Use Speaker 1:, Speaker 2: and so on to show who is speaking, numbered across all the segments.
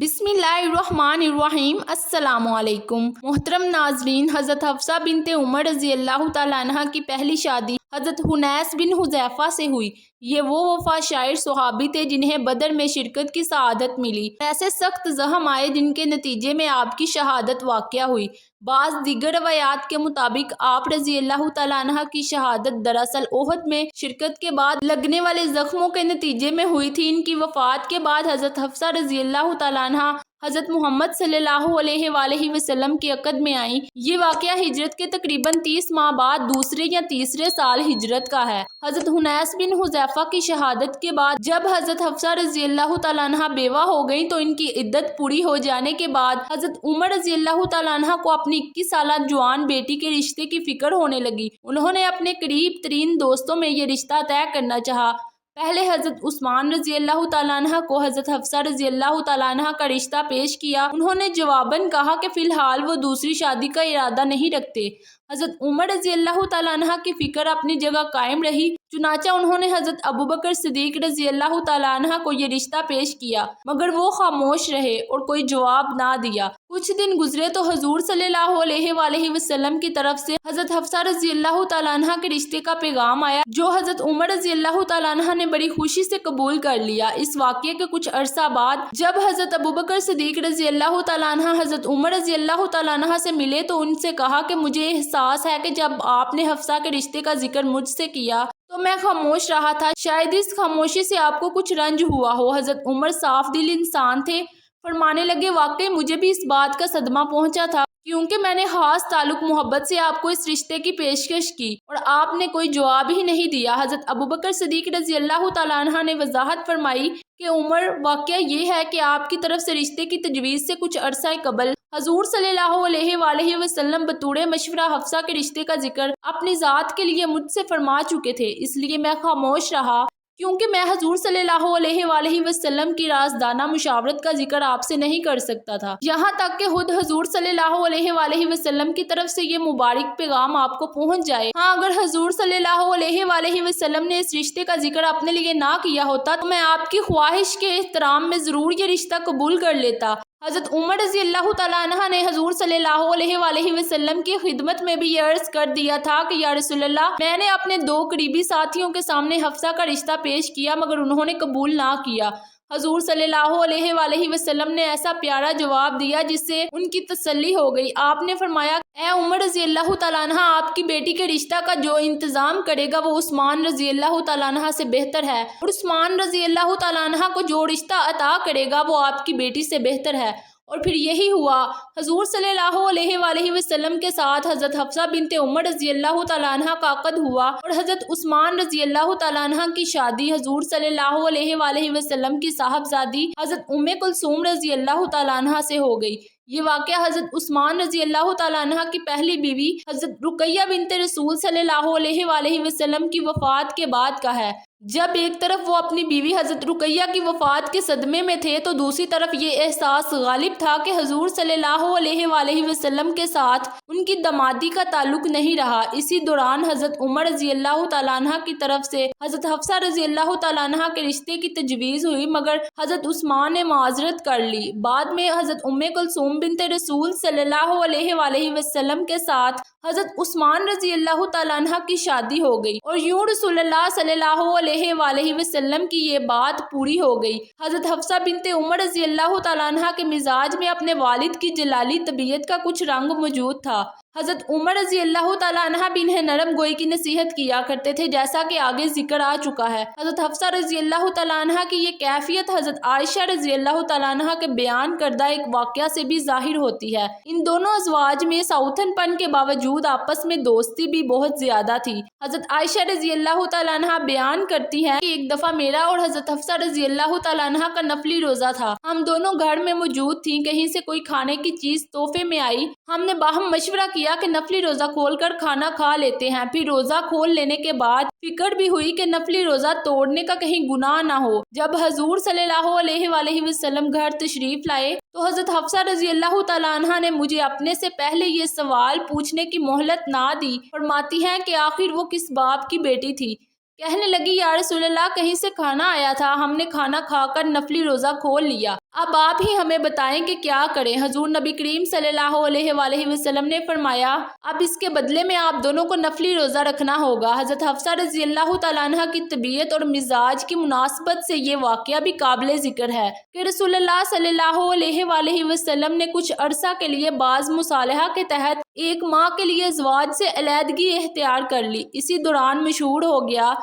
Speaker 1: بسم اللہ الرحمن الرحیم۔ السلام علیکم محترم ناظرین، حضرت حفصہ بنت عمر رضی اللہ تعالیٰ عنہ کی پہلی شادی حضرت حنیس بن حذیفہ سے ہوئی۔ یہ وہ وفا شاعر صحابی تھے جنہیں بدر میں شرکت کی سعادت ملی۔ ایسے سخت زخم آئے جن کے نتیجے میں آپ کی شہادت واقع ہوئی۔ بعض دیگر روایات کے مطابق آپ رضی اللہ تعالیٰ عنہ کی شہادت دراصل احد میں شرکت کے بعد لگنے والے زخموں کے نتیجے میں ہوئی تھی۔ ان کی وفات کے بعد حضرت حفصہ رضی اللہ تعالیٰ عنہ حضرت محمد صلی اللہ علیہ وآلہ وسلم کی عقد میں آئیں۔ یہ واقعہ ہجرت کے تقریباً 30 ماہ بعد دوسرے یا تیسرے سال ہجرت کا ہے۔ حضرت حنیس بن حذیفہ کی شہادت کے بعد جب حضرت حفصہ رضی اللہ تعالیٰ عنہ بیوہ ہو گئیں تو ان کی عدت پوری ہو جانے کے بعد حضرت عمر رضی اللہ تعالیٰ عنہ کو اپنی 21 سالہ جوان بیٹی کے رشتے کی فکر ہونے لگی۔ انہوں نے اپنے قریب ترین دوستوں میں یہ رشتہ طے کرنا چاہا۔ پہلے حضرت عثمان رضی اللہ تعالیٰ عنہ کو حضرت حفصہ رضی اللہ تعالیٰ عنہ کا رشتہ پیش کیا۔ انہوں نے جواباً کہا کہ فی الحال وہ دوسری شادی کا ارادہ نہیں رکھتے۔ حضرت عمر رضی اللہ تعالیٰ عنہ کی فکر اپنی جگہ قائم رہی، چنانچہ انہوں نے حضرت ابوبکر صدیق رضی اللہ تعالیٰ عنہ کو یہ رشتہ پیش کیا، مگر وہ خاموش رہے اور کوئی جواب نہ دیا۔ کچھ دن گزرے تو حضور صلی اللہ علیہ وآلہ وسلم کی طرف سے حضرت حفصہ رضی اللہ تعالیٰ عنہ کے رشتے کا پیغام آیا، جو حضرت عمر رضی اللہ تعالیٰ عنہ نے بڑی خوشی سے قبول کر لیا۔ اس واقعے کے کچھ عرصہ بعد جب حضرت ابوبکر صدیق رضی اللہ تعالیٰ عنہ حضرت عمر رضی اللہ تعالیٰ عنہ سے ملے تو ان سے کہا کہ مجھے احساس ہے کہ جب آپ نے حفصہ کے رشتے کا ذکر مجھ سے کیا تو میں خاموش رہا تھا، شاید اس خاموشی سے آپ کو کچھ رنج ہوا ہو۔ حضرت عمر صاف دل انسان تھے، فرمانے لگے واقعی مجھے بھی اس بات کا صدمہ پہنچا تھا، کیونکہ میں نے خاص تعلق محبت سے آپ کو اس رشتے کی پیشکش کی اور آپ نے کوئی جواب ہی نہیں دیا۔ حضرت ابوبکر صدیق رضی اللہ تعالیٰ عنہ نے وضاحت فرمائی کہ عمر، واقعہ یہ ہے کہ آپ کی طرف سے رشتے کی تجویز سے کچھ عرصہ قبل حضور صلی اللہ علیہ وآلہ وسلم بطور مشورہ حفصہ کے رشتے کا ذکر اپنی ذات کے لیے مجھ سے فرما چکے تھے، اس لیے میں خاموش رہا، کیونکہ میں حضور صلی اللہ علیہ وآلہ وسلم کی رازدانہ مشاورت کا ذکر آپ سے نہیں کر سکتا تھا، یہاں تک کہ خود حضور صلی اللہ علیہ وآلہ وسلم کی طرف سے یہ مبارک پیغام آپ کو پہنچ جائے۔ ہاں، اگر حضور صلی اللہ علیہ وآلہ وسلم نے اس رشتے کا ذکر اپنے لیے نہ کیا ہوتا تو میں آپ کی خواہش کے احترام میں ضرور یہ رشتہ قبول کر لیتا۔ حضرت عمر رضی اللہ تعالیٰ عنہ نے حضور صلی اللہ علیہ وآلہ وسلم کی خدمت میں بھی یہ عرض کر دیا تھا کہ یا رسول اللہ، میں نے اپنے 2 قریبی ساتھیوں کے سامنے حفصہ کا رشتہ پیش کیا مگر انہوں نے قبول نہ کیا۔ حضور صلی اللہ علیہ وآلہ وسلم نے ایسا پیارا جواب دیا جس سے ان کی تسلی ہو گئی۔ آپ نے فرمایا، اے عمر رضی اللہ تعالیٰ عنہ، آپ کی بیٹی کے رشتہ کا جو انتظام کرے گا وہ عثمان رضی اللہ تعالیٰ عنہ سے بہتر ہے، اور عثمان رضی اللہ تعالیٰ عنہ کو جو رشتہ عطا کرے گا وہ آپ کی بیٹی سے بہتر ہے۔ اور پھر یہی ہوا۔ حضور صلی اللہ علیہ وآلہ وسلم کے ساتھ حضرت حفصہ بنت عمر رضی اللہ تعالیٰ عنہ کا عقد ہوا اور حضرت عثمان رضی اللہ تعالیٰ عنہ کی شادی حضور صلی اللہ علیہ وآلہ وسلم کی صاحبزادی حضرت ام کلثوم رضی اللہ تعالیٰ عنہ سے ہو گئی۔ یہ واقعہ حضرت عثمان رضی اللہ تعالیٰ عنہ کی پہلی بیوی حضرت رقیہ بنت رسول صلی اللہ علیہ وآلہ وسلم کی وفات کے بعد کا ہے۔ جب ایک طرف وہ اپنی بیوی حضرت رقیہ کی وفات کے صدمے میں تھے تو دوسری طرف یہ احساس غالب تھا کہ حضور صلی اللہ علیہ وآلہ وسلم کے ساتھ ان کی دامادی کا تعلق نہیں رہا۔ اسی دوران حضرت عمر رضی اللہ تعالیٰ عنہ کی طرف سے حضرت حفصہ رضی اللہ تعالیٰ عنہ کے رشتے کی تجویز ہوئی، مگر حضرت عثمان نے معذرت کر لی۔ بعد میں حضرت ام کلثوم بنت رسول صلی اللہ علیہ وآلہ وسلم کے ساتھ حضرت عثمان رضی اللہ تعالیٰ عنہ کی شادی ہو گئی اور یوں رسول اللہ صلی اللہ علیہ وآلہ وسلم کی یہ بات پوری ہو گئی۔ حضرت حفصہ بنت عمر رضی اللہ تعالیٰ عنہ کے مزاج میں اپنے والد کی جلالی طبیعت کا کچھ رنگ موجود تھا۔ حضرت عمر رضی اللہ تعالیٰ عنہ بھی انہیں نرم گوئی کی نصیحت کیا کرتے تھے، جیسا کہ آگے ذکر آ چکا ہے۔ حضرت حفصہ رضی اللہ تعالیٰ عنہ کی یہ کیفیت حضرت عائشہ رضی اللہ تعالیٰ عنہ کے بیان کردہ ایک واقعہ سے بھی ظاہر ہوتی ہے۔ ان دونوں ازواج میں ساؤتھن پن کے باوجود آپس میں دوستی بھی بہت زیادہ تھی۔ حضرت عائشہ رضی اللہ تعالیٰ عنہ بیان کرتی ہیں کہ ایک دفعہ میرا اور حضرت حفصہ رضی اللہ تعالیٰ عنہ کا نفلی روزہ تھا۔ ہم دونوں گھر میں موجود تھیں، کہیں سے کوئی کھانے کی چیز تحفے میں آئی، ہم نے باہم مشورہ کیا کہ نفلی روزہ کھول کر کھانا کھا لیتے ہیں۔ پھر روزہ کھول لینے کے بعد فکر بھی ہوئی کہ نفلی روزہ توڑنے کا کہیں گناہ نہ ہو۔ جب حضور صلی اللہ علیہ وآلہ وسلم گھر تشریف لائے تو حضرت حفصہ رضی اللہ تعالیٰ عنہ نے مجھے اپنے سے پہلے یہ سوال پوچھنے کی مہلت نہ دی۔ فرماتی ہیں کہ آخر وہ کس باپ کی بیٹی تھی کہنے لگی یا رسول اللہ کہیں سے کھانا آیا تھا، ہم نے کھانا کھا کر نفلی روزہ کھول لیا، اب آپ ہی ہمیں بتائیں کہ کیا کریں۔ حضور نبی کریم صلی اللہ علیہ وآلہ وسلم نے فرمایا اب اس کے بدلے میں آپ دونوں کو نفلی روزہ رکھنا ہوگا۔ حضرت حفصہ رضی اللہ تعالیٰ عنہ کی طبیعت اور مزاج کی مناسبت سے یہ واقعہ بھی قابل ذکر ہے کہ رسول اللہ صلی اللہ علیہ وآلہ وسلم نے کچھ عرصہ کے لیے بعض مصالحہ کے تحت 1 ماہ کے لیے ازواج سے علیحدگی اختیار کر لی۔ اسی دوران مشہور ہو گیا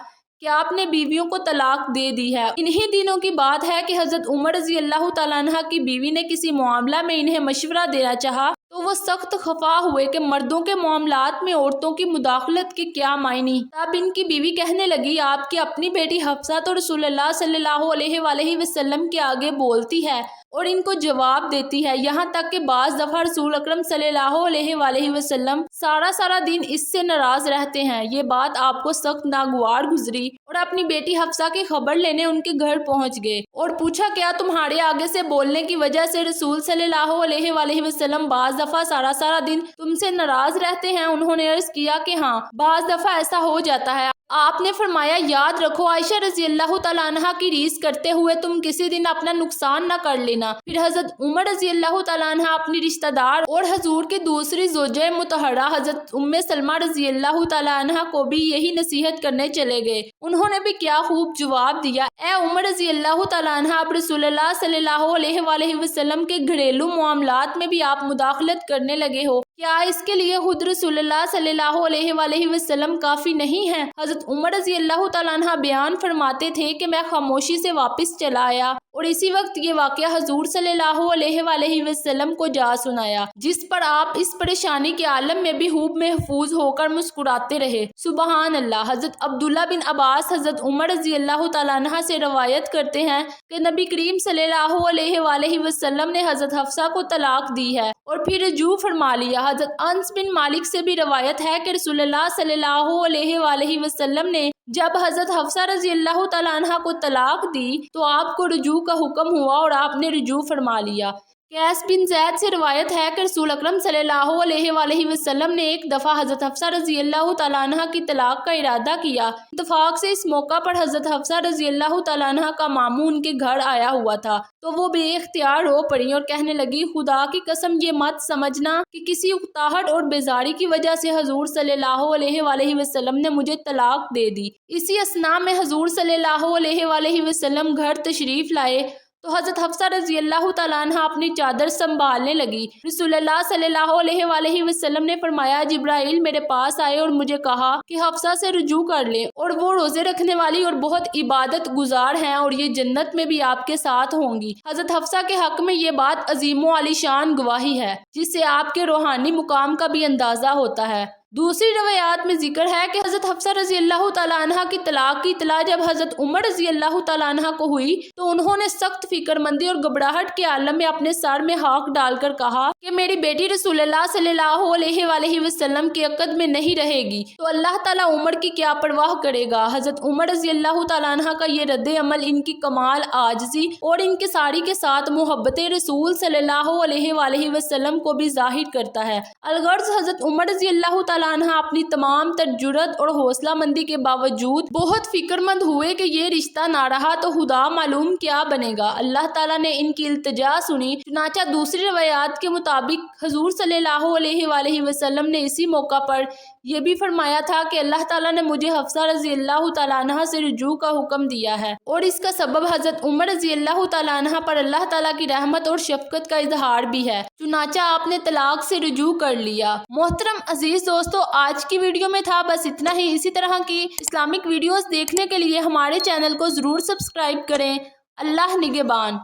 Speaker 1: کہ آپ نے بیویوں کو طلاق دے دی ہے۔ انہی دنوں کی بات ہے کہ حضرت عمر رضی اللہ تعالیٰ عنہ کی بیوی نے کسی معاملہ میں انہیں مشورہ دینا چاہا تو وہ سخت خفا ہوئے کہ مردوں کے معاملات میں عورتوں کی مداخلت کے کیا معنی۔ تب ان کی بیوی کہنے لگی آپ کی اپنی بیٹی حفصہ تو رسول اللہ صلی اللہ علیہ وآلہ وسلم کے آگے بولتی ہے اور ان کو جواب دیتی ہے، یہاں تک کہ بعض دفعہ رسول اکرم صلی اللہ علیہ وآلہ وسلم سارا دن اس سے ناراض رہتے ہیں۔ یہ بات آپ کو سخت ناگوار گزری اور اپنی بیٹی حفصہ کی خبر لینے ان کے گھر پہنچ گئے اور پوچھا کیا تمہارے آگے سے بولنے کی وجہ سے رسول صلی اللہ علیہ وآلہ وسلم بعض دفعہ سارا دن تم سے ناراض رہتے ہیں؟ انہوں نے عرض کیا کہ ہاں بعض دفعہ ایسا ہو جاتا ہے۔ آپ نے فرمایا یاد رکھو عائشہ رضی اللہ تعالیٰ عنہ کی ریس کرتے ہوئے تم کسی دن اپنا نقصان نہ کر لینا۔ پھر حضرت عمر رضی اللہ تعالیٰ عنہ اپنی رشتہ دار اور حضور کی دوسری زوجہ مطہرہ حضرت ام سلمہ رضی اللہ تعالیٰ عنہ کو بھی یہی نصیحت کرنے چلے گئے۔ انہوں نے بھی کیا خوب جواب دیا، اے عمر رضی اللہ تعالیٰ عنہ اب رسول اللہ صلی اللہ علیہ وآلہ وسلم کے گھریلو معاملات میں بھی آپ مداخلت کرنے لگے ہو، کیا اس کے لیے خود رسول اللہ صلی اللہ علیہ وآلہ وسلم کافی نہیں ہے؟ حضرت عمر رضی اللہ تعالیٰ عنہ بیان فرماتے تھے کہ میں خاموشی سے واپس چلا آیا اور اسی وقت یہ واقعہ حضور صلی اللہ علیہ وآلہ وسلم کو جا سنایا، جس پر آپ اس پریشانی کے عالم میں بھی خوب محفوظ ہو کر مسکراتے رہے۔ سبحان اللہ۔ حضرت عبداللہ بن عباس حضرت عمر رضی اللہ تعالیٰ عنہ سے روایت کرتے ہیں کہ نبی کریم صلی اللہ علیہ وآلہ وسلم نے حضرت حفصہ کو طلاق دی ہے اور پھر رجوع فرما لیا۔ حضرت انس بن مالک سے بھی روایت ہے کہ رسول اللہ صلی اللہ علیہ وآلہ وسلم نے جب حضرت حفصہ رضی اللہ تعالیٰ عنہ کو طلاق دی تو آپ کو رجوع کا حکم ہوا اور آپ نے رجوع فرما لیا۔ قیس بن زید سے روایت ہے کہ رسول اکرم صلی اللہ علیہ وآلہ وسلم نے ایک دفعہ حضرت حفصہ رضی اللہ تعالیٰ عنہ کی طلاق کا ارادہ کیا۔ اتفاق سے اس موقع پر حضرت حفصہ رضی اللہ تعالیٰ عنہ کا ماموں ان کے گھر آیا ہوا تھا تو وہ بے اختیار رو پڑی اور کہنے لگی خدا کی قسم یہ مت سمجھنا کہ کسی اکتاہٹ اور بیزاری کی وجہ سے حضور صلی اللہ علیہ وآلہ وسلم نے مجھے طلاق دے دی۔ اسی اثناء میں حضور صلی اللہ علیہ وآلہ وسلم گھر تشریف لائے تو حضرت حفصہ رضی اللہ تعالیٰ عنہ اپنی چادر سنبھالنے لگی۔ رسول اللہ صلی اللہ علیہ وآلہ وسلم نے فرمایا جبرائیل میرے پاس آئے اور مجھے کہا کہ حفصہ سے رجوع کر لیں اور وہ روزے رکھنے والی اور بہت عبادت گزار ہیں اور یہ جنت میں بھی آپ کے ساتھ ہوں گی۔ حضرت حفصہ کے حق میں یہ بات عظیم و عالی شان گواہی ہے جس سے آپ کے روحانی مقام کا بھی اندازہ ہوتا ہے۔ دوسری روایات میں ذکر ہے کہ حضرت حفصہ رضی اللہ تعالیٰ عنہ کی طلاق کی اطلاع جب حضرت عمر رضی اللہ تعالیٰ عنہ کو ہوئی تو انہوں نے سخت فکر مندی اور گھبراہٹ کے عالم میں اپنے سر میں ہاتھ ڈال کر کہا کہ میری بیٹی رسول اللہ صلی اللہ علیہ وآلہ وسلم کے عقد میں نہیں رہے گی تو اللہ تعالیٰ عمر کی کیا پرواہ کرے گا۔ حضرت عمر رضی اللہ تعالیٰ عنہ کا یہ رد عمل ان کی کمال عاجزی اور انکساری کے ساتھ محبت رسول صلی اللہ علیہ وآلہ وسلم کو بھی ظاہر کرتا ہے۔ الغرض حضرت عمر رضی اللہ تعالیٰ عنہ اپنی تمام تر جرأت اور حوصلہ مندی کے باوجود بہت فکر مند ہوئے کہ یہ رشتہ نہ رہا تو خدا معلوم کیا بنے گا۔ اللہ تعالیٰ نے ان کی التجا سنی، چنانچہ دوسری روایات کے مطابق حضور صلی اللہ علیہ وآلہ وسلم نے اسی موقع پر یہ بھی فرمایا تھا کہ اللہ تعالیٰ نے مجھے حفصہ رضی اللہ تعالیٰ عنہ سے رجوع کا حکم دیا ہے اور اس کا سبب حضرت عمر رضی اللہ تعالیٰ عنہ پر اللہ تعالیٰ کی رحمت اور شفقت کا اظہار بھی ہے، چنانچہ آپ نے طلاق سے رجوع کر لیا۔ محترم عزیز دوستو، آج کی ویڈیو میں تھا بس اتنا ہی۔ اسی طرح کی اسلامک ویڈیوز دیکھنے کے لیے ہمارے چینل کو ضرور سبسکرائب کریں۔ اللہ نگہبان۔